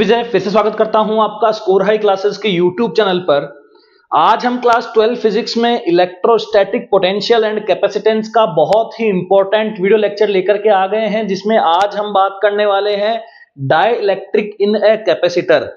दिग्विजय फिर से स्वागत करता हूं आपका स्कोर हाई क्लासेस के यूट्यूब चैनल पर। आज हम क्लास 12 फिजिक्स में इलेक्ट्रोस्टैटिक पोटेंशियल एंड कैपेसिटेंस का बहुत ही इंपॉर्टेंट वीडियो लेक्चर लेकर के आ गए हैं, जिसमें आज हम बात करने वाले हैं dielectric in a capacitor.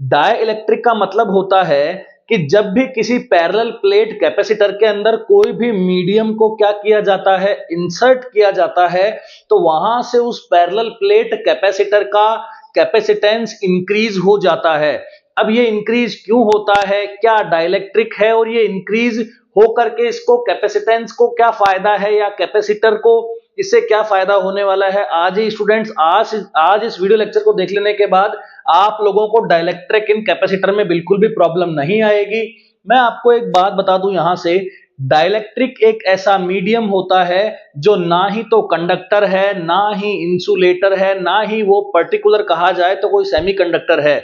Dielectric का मतलब होता है कि जब भी किसी पैरेलल प्लेट कैपेसिटर के अंदर कोई भी मीडियम को क्या किया जाता है, इंसर्ट किया जाता है, तो वहां से उस पैरेलल प्लेट कैपेसिटर का कैपेसिटेंस इंक्रीज हो जाता है। अब ये इंक्रीज क्यों होता है, क्या डाइइलेक्ट्रिक है और ये इंक्रीज हो करके इसको कैपेसिटेंस को क्या फायदा है या कैपेसिटर को इससे क्या फायदा होने वाला है, आज ही स्टूडेंट्स आज इस वीडियो लेक्चर को देख लेने के बाद आप लोगों को डाइइलेक्ट्रिक इन कैपेसिटर में बिल्कुल भी प्रॉब्लम नहीं आएगी। मैं आपको एक बात बता दूं यहां से, डाइइलेक्ट्रिक एक ऐसा मीडियम होता है जो ना ही तो कंडक्टर है, ना ही इंसुलेटर है, ना ही वो पर्टिकुलर कहा जाए तो कोई सेमीकंडक्टर है।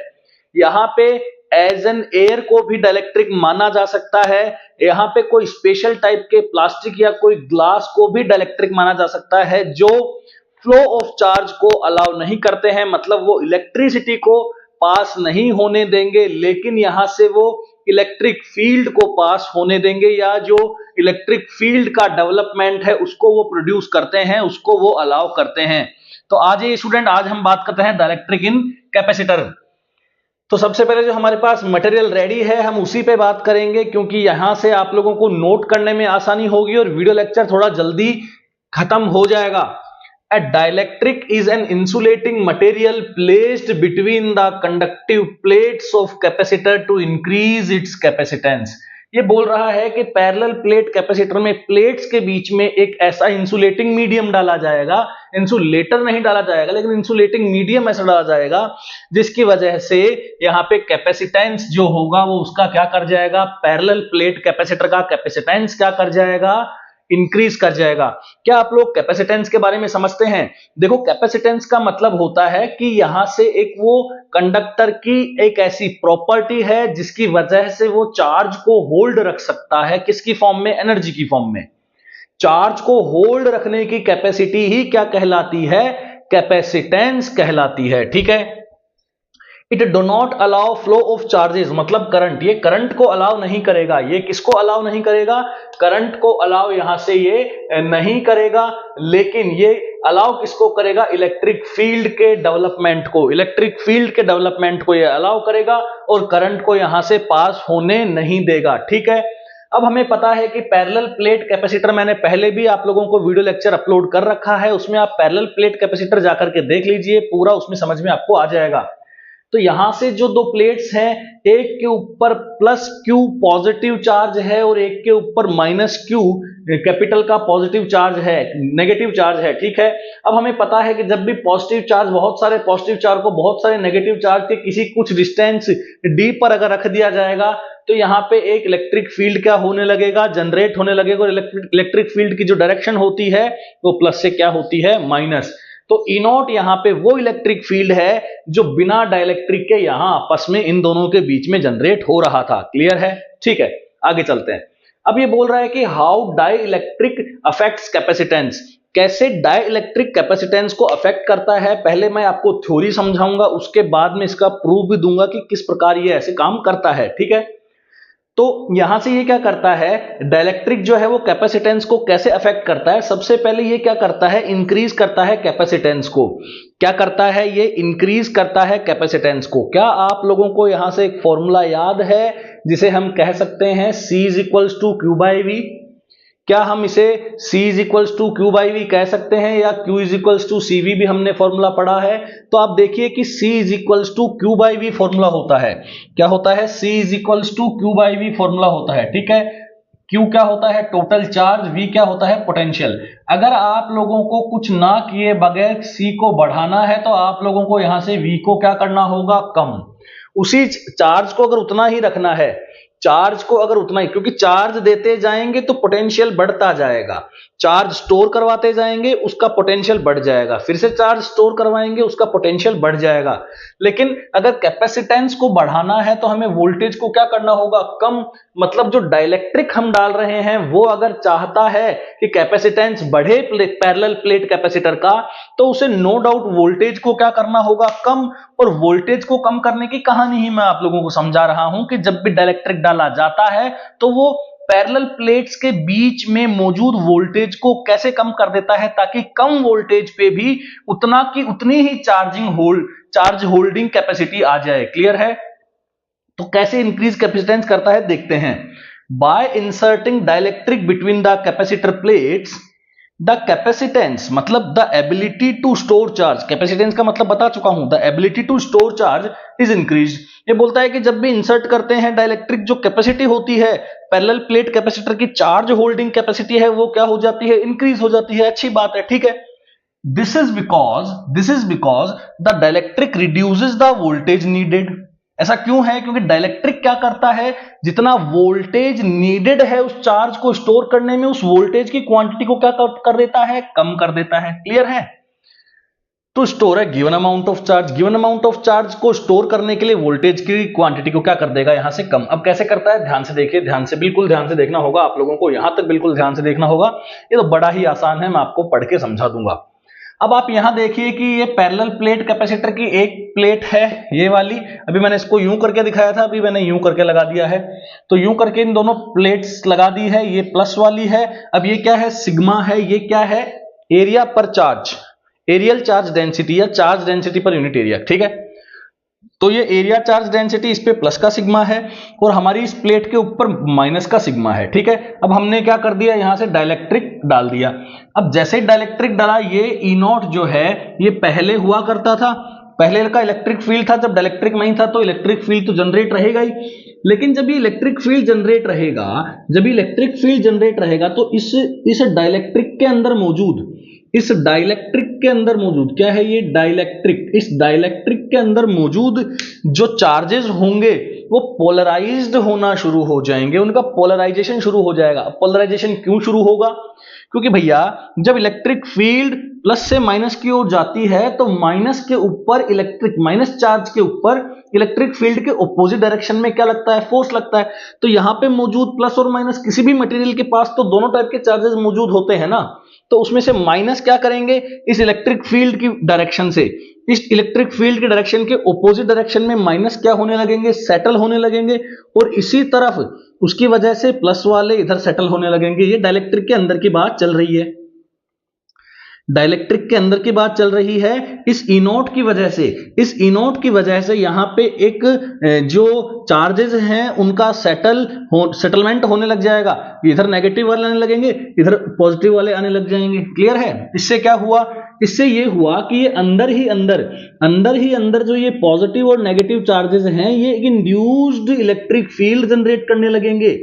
यहाँ पे एज एन एयर को भी डाइइलेक्ट्रिक माना जा सकता है। यहाँ पे कोई स्पेशल टाइप के प्लास्टिक या कोई ग्लास को भी डाइइलेक्ट्रिक माना जा सकता है, जो फ्लो ऑफ चार्ज को अलाउ नहीं करते हैं, मतलब वो इलेक्ट्रिसिटी को पास नहीं होने देंगे, लेकिन यहां से वो इलेक्ट्रिक फील्ड को पास होने देंगे, या जो इलेक्ट्रिक फील्ड का डेवलपमेंट है उसको वो प्रोड्यूस करते हैं, उसको वो अलाउ करते हैं। तो आज ये स्टूडेंट, आज हम बात करते हैं डाइइलेक्ट्रिक इन कैपेसिटर। तो सबसे पहले जो हमारे पास मटेरियल रेडी है हम उसी पे बात करेंगे, क्योंकि यहां से आप लोगों को नोट करने में आसानी होगी और वीडियो लेक्चर थोड़ा जल्दी खत्म हो जाएगा। A dielectric is an insulating material placed between the conductive plates of capacitor to increase its capacitance। ये बोल रहा है कि पैरेलल प्लेट कैपेसिटर में प्लेट्स के बीच में एक ऐसा इंसुलेटिंग मीडियम डाला जाएगा, इंसुलेटर नहीं डाला जाएगा लेकिन इंसुलेटिंग मीडियम ऐसा डाला जाएगा जिसकी वजह से यहाँ पे कैपेसिटेंस जो होगा वो उसका क्या कर जाएगा, पैरेलल प्लेट कैपेसिटर का कैपेसिटेंस क्या कर जाएगा, इंक्रीज कर जाएगा। क्या आप लोग कैपेसिटेंस के बारे में समझते हैं? देखो, कैपेसिटेंस का मतलब होता है कि यहां से एक वो कंडक्टर की एक ऐसी प्रॉपर्टी है जिसकी वजह से वो चार्ज को होल्ड रख सकता है। किसकी फॉर्म में? एनर्जी की फॉर्म में। चार्ज को होल्ड रखने की कैपेसिटी ही क्या कहलाती है? कैपेसिटेंस कहलाती है। ठीक है। It do not allow flow of charges, मतलब करंट, ये करंट को अलाउ नहीं करेगा। ये किसको अलाउ नहीं करेगा? करंट को अलाउ यहां से ये नहीं करेगा, लेकिन ये अलाउ किसको करेगा? इलेक्ट्रिक फील्ड के डेवलपमेंट को, इलेक्ट्रिक फील्ड के डेवलपमेंट को ये अलाउ करेगा और करंट को यहां से पास होने नहीं देगा। ठीक है। अब हमें पता है कि पैरेलल प्लेट कैपेसिटर, मैंने पहले भी आप लोगों को वीडियो लेक्चर अपलोड कर रखा है, उसमें आप पैरेलल प्लेट कैपेसिटर जाकर के देख लीजिए, पूरा उसमें समझ में आपको आ जाएगा। तो यहां से जो दो प्लेट्स हैं, एक के ऊपर प्लस क्यू पॉजिटिव चार्ज है और एक के ऊपर माइनस क्यू कैपिटल का पॉजिटिव चार्ज है, नेगेटिव चार्ज है। ठीक है। अब हमें पता है कि जब भी पॉजिटिव चार्ज, बहुत सारे पॉजिटिव चार्ज को बहुत सारे नेगेटिव चार्ज के किसी कुछ डिस्टेंस डी पर अगर रख दिया जाएगा तो यहाँ पे एक इलेक्ट्रिक फील्ड क्या होने लगेगा, जनरेट होने लगेगा। और इलेक्ट्रिक फील्ड की जो डायरेक्शन होती है वो प्लस से क्या होती है? माइनस। तो ई नॉट यहाँ पे वो इलेक्ट्रिक फील्ड है जो बिना डाइइलेक्ट्रिक के यहां आपस में इन दोनों के बीच में जनरेट हो रहा था। क्लियर है? ठीक है, आगे चलते हैं। अब ये बोल रहा है कि हाउ डाइइलेक्ट्रिक अफेक्ट्स कैपेसिटेंस, कैसे डाइइलेक्ट्रिक कैपेसिटेंस को अफेक्ट करता है। पहले मैं आपको थ्योरी समझाऊंगा, उसके बाद में इसका प्रूफ भी दूंगा कि किस प्रकार ये ऐसे काम करता है। ठीक है। तो यहां से ये क्या करता है, डाइइलेक्ट्रिक जो है वो कैपेसिटेंस को कैसे अफेक्ट करता है? सबसे पहले ये क्या करता है, इंक्रीज करता है कैपेसिटेंस को। क्या करता है? ये इंक्रीज करता है कैपेसिटेंस को। क्या आप लोगों को यहां से एक फॉर्मूला याद है जिसे हम कह सकते हैं C is equals to Q by V? क्या हम इसे C is equals to Q by V कह सकते हैं, या Q is equals to C V भी हमने फॉर्मूला पढ़ा है? तो आप देखिए कि C is equals to Q by V formula होता है। क्या होता है? C is equals to Q by V formula होता है। ठीक है। Q क्या होता है? Total charge. V क्या होता है? पोटेंशियल। अगर आप लोगों को कुछ ना किए बगैर C को बढ़ाना है तो आप लोगों को यहां से V को क्या करना होगा? कम। उसी चार्ज को अगर उतना ही रखना है, चार्ज को अगर उतना ही, क्योंकि चार्ज देते जाएंगे तो पोटेंशियल बढ़ता जाएगा, चार्ज स्टोर करवाते जाएंगे उसका पोटेंशियल बढ़ जाएगा, फिर से चार्ज स्टोर करवाएंगे उसका पोटेंशियल बढ़ जाएगा। लेकिन अगर कैपेसिटेंस को बढ़ाना है तो हमें वोल्टेज को क्या करना होगा, कम, मतलब जो डाइलेक्ट्रिक हम डाल रहे हैं वो अगर चाहता है कि कैपेसिटेंस बढ़े पैरेलल प्लेट कैपेसिटर का, तो उसे नो डाउट वोल्टेज को क्या करना होगा, कम। और वोल्टेज को कम करने की कहानी ही मैं आप लोगों को समझा रहा हूं कि जब भी डाइलेक्ट्रिक डाला जाता है तो वो पैरेलल प्लेट्स के बीच में मौजूद वोल्टेज को कैसे कम कर देता है, ताकि कम वोल्टेज पे भी उतना की उतनी ही चार्ज होल्डिंग कैपेसिटी आ जाए। क्लियर है? तो कैसे इंक्रीज कैपेसिटेंस करता है देखते हैं। By inserting dielectric between the capacitor plates, the capacitance मतलब the ability to store charge, capacitance का मतलब बता चुका हूं, the ability to store charge is increase. ये बोलता है कि जब भी इंसर्ट करते हैं डाइलेक्ट्रिक, जो कैपेसिटी होती है पैरेलल प्लेट कैपेसिटर की, चार्ज होल्डिंग कैपेसिटी है वो क्या हो जाती है, इंक्रीज हो जाती है। अच्छी बात है, ठीक है। This is because the dielectric reduces the voltage needed. ऐसा क्यों है? क्योंकि डाइलेक्ट्रिक क्या करता है, जितना वोल्टेज नीडेड है उस चार्ज को स्टोर करने में, उस वोल्टेज की क्वांटिटी को क्या कर देता है, कम कर देता है। क्लियर है? तो स्टोर है given amount of charge, given amount of charge को स्टोर करने के लिए वोल्टेज की क्वांटिटी को क्या कर देगा, यहां से कम। अब कैसे करता है, ध्यान से देखिए, ध्यान से, बिल्कुल ध्यान से देखना होगा आप लोगों को, यहां तक बिल्कुल ध्यान से देखना होगा। ये तो बड़ा ही आसान है, मैं आपको पढ़ के समझा दूंगा। अब आप यहां देखिए कि ये पैरेलल प्लेट कैपेसिटर की एक प्लेट है, ये वाली, अभी मैंने इसको यूं करके दिखाया था, अभी मैंने यूं करके लगा दिया है। तो यूं करके इन दोनों प्लेट्स लगा दी है, ये प्लस वाली है। अब ये क्या है, सिग्मा है, ये क्या है, एरिया पर चार्ज, एरियल चार्ज डेंसिटी या charge density per unit area, ठीक है। तो ये एरिया चार्ज डेंसिटी इस पे प्लस का सिग्मा है और हमारी इस प्लेट के ऊपर माइनस का सिग्मा है, ठीक है। अब हमने क्या कर दिया, यहां से डाइलेक्ट्रिक डाल दिया। अब जैसे ही डाइलेक्ट्रिक डाला, ये ई नॉट जो है ये पहले हुआ करता था, पहले का इलेक्ट्रिक फील्ड था, जब डाइलेक्ट्रिक नहीं था तो इलेक्ट्रिक फील्ड तो जनरेट रहेगा ही। लेकिन जब ये इलेक्ट्रिक फील्ड जनरेट रहेगा, जब इलेक्ट्रिक फील्ड जनरेट रहेगा तो इस डाइलेक्ट्रिक के अंदर मौजूद, इस डाइलेक्ट्रिक के अंदर मौजूद क्या है, ये डाइलेक्ट्रिक, इस डाइलेक्ट्रिक के अंदर मौजूद जो चार्जेस होंगे वो पोलराइज्ड होना शुरू हो जाएंगे, उनका पोलराइजेशन शुरू हो जाएगा। पोलराइजेशन क्यों शुरू होगा, क्योंकि भैया जब इलेक्ट्रिक फील्ड प्लस से माइनस की ओर जाती है तो माइनस के ऊपर इलेक्ट्रिक, माइनस चार्ज के ऊपर इलेक्ट्रिक फील्ड के ऑपोजिट डायरेक्शन में क्या लगता है, फोर्स लगता है। तो यहां पे मौजूद प्लस और माइनस, किसी भी मटेरियल के पास तो दोनों टाइप के चार्जेस मौजूद होते हैं ना, तो उसमें से माइनस क्या करेंगे, इस इलेक्ट्रिक फील्ड की डायरेक्शन से, इस इलेक्ट्रिक फील्ड के डायरेक्शन के ऑपोजिट डायरेक्शन में माइनस क्या होने लगेंगे, सेटल होने लगेंगे, और इसी तरफ उसकी वजह से प्लस वाले इधर सेटल होने लगेंगे। ये डाइलेक्ट्रिक के अंदर की बात चल रही है, डाइलेक्ट्रिक के अंदर की बात चल रही है। इस ई नोट की वजह से, इस ई नोट की वजह से यहां पे एक जो चार्जेस हैं उनका सेटलमेंट होने लग जाएगा, इधर नेगेटिव वाले आने लगेंगे, इधर पॉजिटिव वाले आने लग जाएंगे। क्लियर है? इससे क्या हुआ, इससे ये हुआ कि ये अंदर ही अंदर जो ये पॉजिटिव और नेगेटिव चार्जेस हैं ये एक इंड्यूस्ड इलेक्ट्रिक फील्ड जनरेट करने लगेंगे,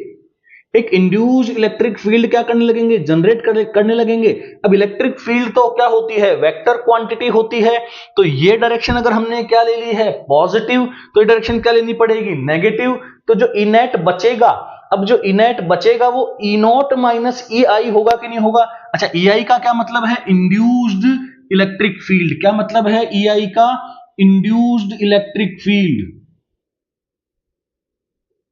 एक इंड्यूस्ड इलेक्ट्रिक फील्ड क्या करने लगेंगे, जनरेट करने लगेंगे। अब इलेक्ट्रिक फील्ड तो क्या होती है, वेक्टर क्वांटिटी होती है। तो ये डायरेक्शन अगर हमने क्या ले ली है, पॉजिटिव, तो ये डायरेक्शन क्या लेनी पड़ेगी, नेगेटिव। तो जो इनेट बचेगा, अब जो इनेट बचेगा वो ई नॉट माइनस ई आई होगा कि नहीं होगा। अच्छा, ई आई का क्या मतलब है, इंड्यूस्ड इलेक्ट्रिक फील्ड। क्या मतलब है ई आई का, induced electric field,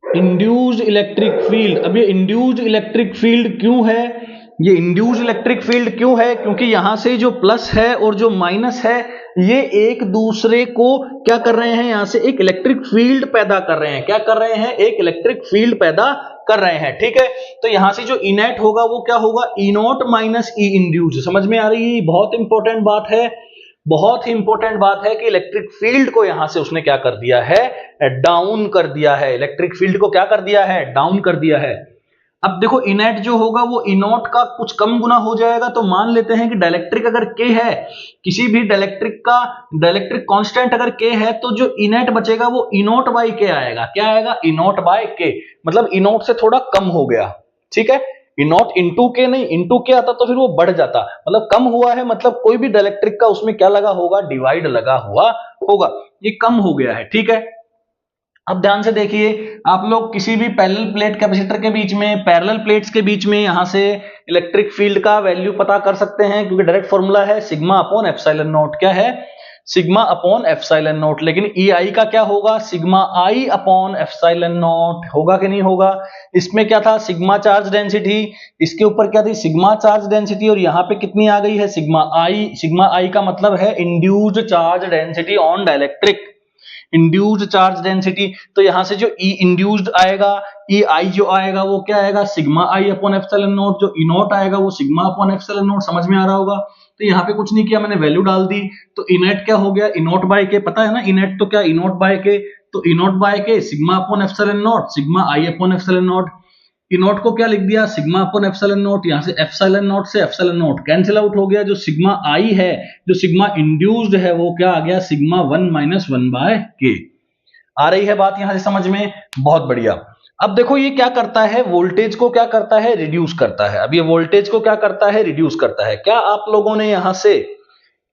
induced electric field. अब ये इंड्यूस्ड इलेक्ट्रिक फील्ड क्यों है, ये इंड्यूस्ड इलेक्ट्रिक फील्ड क्यों है, क्योंकि यहां से जो प्लस है और जो माइनस है ये एक दूसरे को क्या कर रहे हैं, यहां से एक इलेक्ट्रिक फील्ड पैदा कर रहे हैं। क्या कर रहे हैं, एक इलेक्ट्रिक फील्ड पैदा कर रहे हैं, ठीक है। तो यहां से जो इनेट होगा वो क्या होगा, ई नॉट माइनस ई इंड्यूस्ड। समझ में आ रही है? बहुत इंपॉर्टेंट बात है, बहुत ही इंपॉर्टेंट बात है कि इलेक्ट्रिक फील्ड को यहां से उसने क्या कर दिया है, डाउन कर दिया है। इलेक्ट्रिक फील्ड को क्या कर दिया है, डाउन कर दिया है। अब देखो इनेट जो होगा वो इनोट का कुछ कम गुना हो जाएगा। तो मान लेते हैं कि डाइलेक्ट्रिक अगर के है, किसी भी डाइलेक्ट्रिक का डाइलेक्ट्रिक कांस्टेंट अगर के है, तो जो इनेट बचेगा वो इनोट बाई के आएगा। क्या आएगा, इनोट बाय के, मतलब इनोट से थोड़ा कम हो गया, ठीक है। इनोट इंटू के नहीं, इंटू के आता तो फिर वो बढ़ जाता, मतलब कम हुआ है, मतलब कोई भी डाइलेक्ट्रिक का उसमें क्या लगा होगा, डिवाइड लगा हुआ होगा, ये कम हो गया है, ठीक है। अब ध्यान से देखिए, आप लोग किसी भी पैरेलल प्लेट कैपेसिटर के बीच में, पैरेलल प्लेट्स के बीच में यहां से इलेक्ट्रिक फील्ड का वैल्यू पता कर सकते हैं, क्योंकि डायरेक्ट फॉर्मूला है सिग्मा अपॉन एप्सिलॉन नॉट। क्या है? Sigma upon epsilon not. लेकिन ई आई का क्या होगा? Sigma I upon epsilon not. होगा कि नहीं होगा? इसमें क्या था? सिग्मा चार्ज डेंसिटी, इसके ऊपर क्या थी? सिग्मा चार्ज डेंसिटी, और यहाँ पे कितनी आ गई है? सिग्मा आई। सिग्मा आई का मतलब है induced charge density on dielectric, induced charge density. तो यहां से जो ई इंड्यूस्ड आएगा, ई आई जो आएगा वो क्या आएगा? Sigma I upon epsilon not. जो ई नॉट आएगा वो सिग्मा अपॉन एप्सिलॉन नॉट। समझ में आ रहा होगा? तो यहाँ पे कुछ नहीं किया, मैंने वैल्यू डाल दी। तो ई नेट क्या हो गया? ई नॉट बाय के, पता है ना ई नेट तो क्या? ई नॉट बाय के। तो ई नॉट बाय के sigma upon epsilon not, sigma I upon epsilon not. E not को क्या लिख दिया? Sigma upon epsilon not. यहां से एप्सिलॉन नॉट से एप्सिलॉन नॉट कैंसिल आउट हो गया। जो सिग्मा आई है, जो सिग्मा इंड्यूस्ड है, वो क्या आ गया? सिग्मा 1 माइनस 1 बाय के। आ रही है बात यहां से समझ में? बहुत बढ़िया। अब देखो ये क्या करता है? वोल्टेज को क्या करता है? रिड्यूस करता है। अब ये वोल्टेज को क्या करता है? रिड्यूस करता है। क्या आप लोगों ने यहां से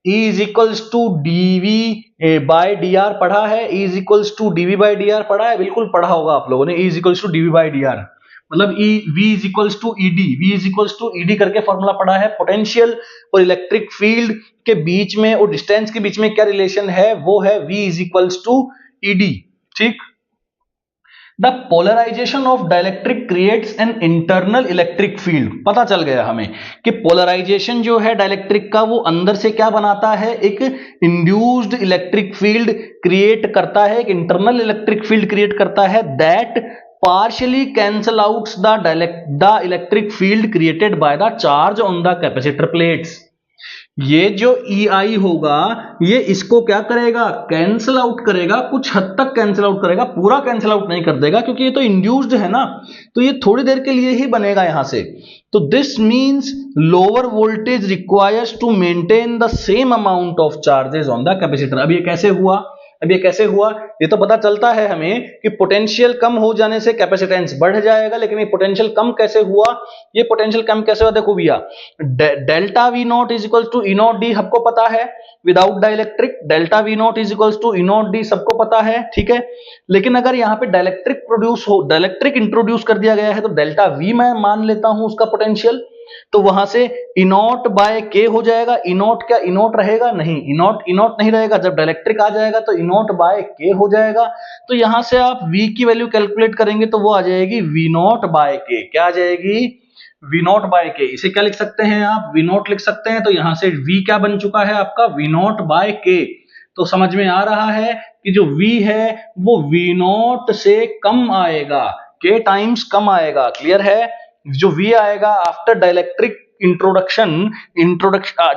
E is equals to DV by D R पढ़ा है? E is equals to DV by D R पढ़ा है? बिल्कुल पढ़ा होगा आप लोगों ने। E is equals to DV by D R मतलब V is equals to ED, V is equals to ED करके फॉर्मूला पढ़ा है। पोटेंशियल और इलेक्ट्रिक फील्ड के बीच में और डिस्टेंस के बीच में क्या रिलेशन है? वो है V is equals to ED. ठीक। The polarization of dielectric creates an internal electric field. पता चल गया हमें कि पोलराइजेशन जो है डाइलेक्ट्रिक का, वो अंदर से क्या बनाता है? एक इंड्यूस्ड इलेक्ट्रिक फील्ड क्रिएट करता है, एक इंटरनल इलेक्ट्रिक फील्ड क्रिएट करता है that partially cancel out the electric field created by the charge on the capacitor plates। ये जो EI होगा, ये इसको क्या करेगा? कैंसिल आउट करेगा, कुछ हद तक कैंसिल आउट करेगा, पूरा कैंसिल आउट नहीं कर देगा, क्योंकि ये तो इंड्यूस्ड है ना, तो ये थोड़ी देर के लिए ही बनेगा यहां से। तो this means lower voltage requires to maintain the same amount of charges on the capacitor. अब ये कैसे हुआ? अब ये कैसे हुआ? ये तो पता चलता है हमें कि पोटेंशियल कम हो जाने से कैपेसिटेंस बढ़ जाएगा, लेकिन ये पोटेंशियल कम कैसे हुआ? ये पोटेंशियल कम कैसे हुआ? देखो भैया, delta V naught is equal to E naught D सबको पता है। Without dielectric delta V naught is equal to E naught D सबको पता है, ठीक है। लेकिन अगर यहाँ पे डाइलेक्ट्रिक इंट्रोड्यूस कर दिया गया है, तो डेल्टा वी मैं मान लेता हूं उसका पोटेंशियल, तो वहां से इनॉट बाय के हो जाएगा। इनॉट क्या इनॉट रहेगा? नहीं, इनॉट नहीं रहेगा। जब डाइलेक्ट्रिक आ जाएगा तो इनॉट बाय के हो जाएगा। तो यहां से आप v की वैल्यू कैलकुलेट करेंगे तो वो आ जाएगी v नॉट बाय के। क्या आ जाएगी? v नॉट बाय के। इसे क्या लिख सकते हैं आप? v नॉट लिख सकते हैं। तो यहां से v क्या बन चुका है आपका? v नॉट बाय के। तो समझ में आ रहा है कि जो v है वो v नॉट से कम आएगा, k टाइम्स कम आएगा। क्लियर है? जो V आएगा आफ्टर डाइलेक्ट्रिक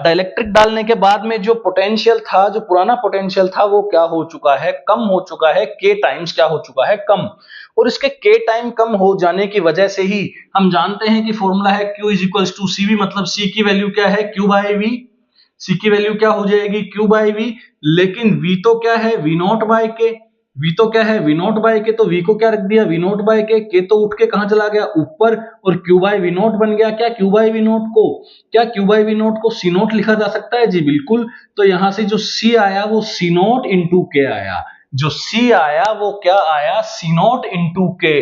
डाइलेक्ट्रिक डालने के बाद में जो पोटेंशियल था, जो पुराना पोटेंशियल था, वो क्या हो चुका है? कम हो चुका है। K टाइम्स क्या हो चुका है? कम। और इसके K टाइम कम हो जाने की वजह से ही हम जानते हैं कि फॉर्मूला है Q is equal to CV, मतलब C की वैल्यू क्या है? Q by V। C की वैल्यू क्या हो जाएगी? Q by V। लेकिन V तो क्या है? V naught by K. V तो क्या है? V नॉट बाय के। तो V को क्या रख दिया? V नॉट बाय के। K तो उठ के कहां चला गया? ऊपर। और Q बाय V नॉट बन गया। क्या Q बाय V नॉट को, क्या Q बाय V नॉट को C नॉट लिखा जा सकता है? जी बिल्कुल। तो यहां से जो C आया वो C नॉट इंटू K आया। जो C आया वो क्या आया? C not into K।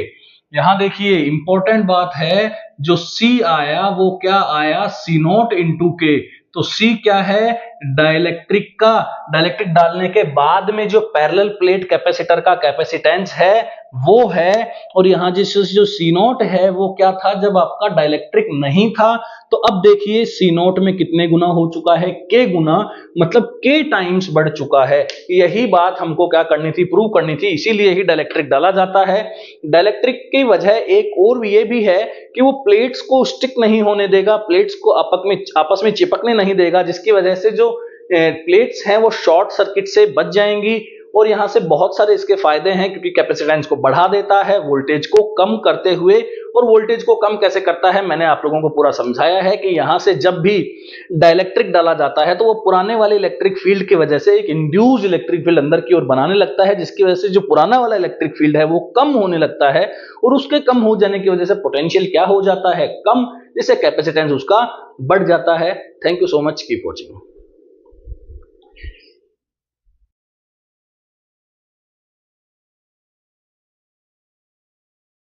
यहां देखिए इंपॉर्टेंट बात है, जो C आया वो क्या आया? C not into K। तो C क्या है? डाइलेक्ट्रिक का, डाइलेक्ट्रिक डालने के बाद में जो पैरेलल प्लेट कैपेसिटर का कैपेसिटेंस है वो है। और यहां जो C नॉट है वो क्या था? जब आपका डाइलेक्ट्रिक नहीं था। तो अब देखिए C नॉट में कितने गुना हो चुका है? K गुना, मतलब K टाइम्स बढ़ चुका है। यही बात हमको क्या करनी थी? प्रूव करनी थी। इसीलिए ही डाइलेक्ट्रिक डाला जाता है। डाइलेक्ट्रिक की वजह एक और ये भी है कि वो प्लेट्स को स्टिक नहीं होने देगा, प्लेट्स को आपस में चिपकने नहीं देगा, जिसकी वजह से जो प्लेट्स हैं वो शॉर्ट सर्किट से बच जाएंगी। और यहां से बहुत सारे इसके फायदे हैं, क्योंकि कैपेसिटेंस को बढ़ा देता है वोल्टेज को कम करते हुए। और वोल्टेज को कम कैसे करता है मैंने आप लोगों को पूरा समझाया है कि यहां से जब भी डाइलेक्ट्रिक डाला जाता है तो वो पुराने वाले इलेक्ट्रिक फील्ड की वजह से एक इंड्यूस्ड इलेक्ट्रिक फील्ड अंदर की ओर बनाने लगता है, जिसकी वजह से जो पुराना वाला इलेक्ट्रिक फील्ड है वो कम होने लगता है। और उसके कम हो जाने की वजह से पोटेंशियल क्या हो जाता है? कम, जिससे कैपेसिटेंस उसका बढ़ जाता है। Thank you so much, keep watching.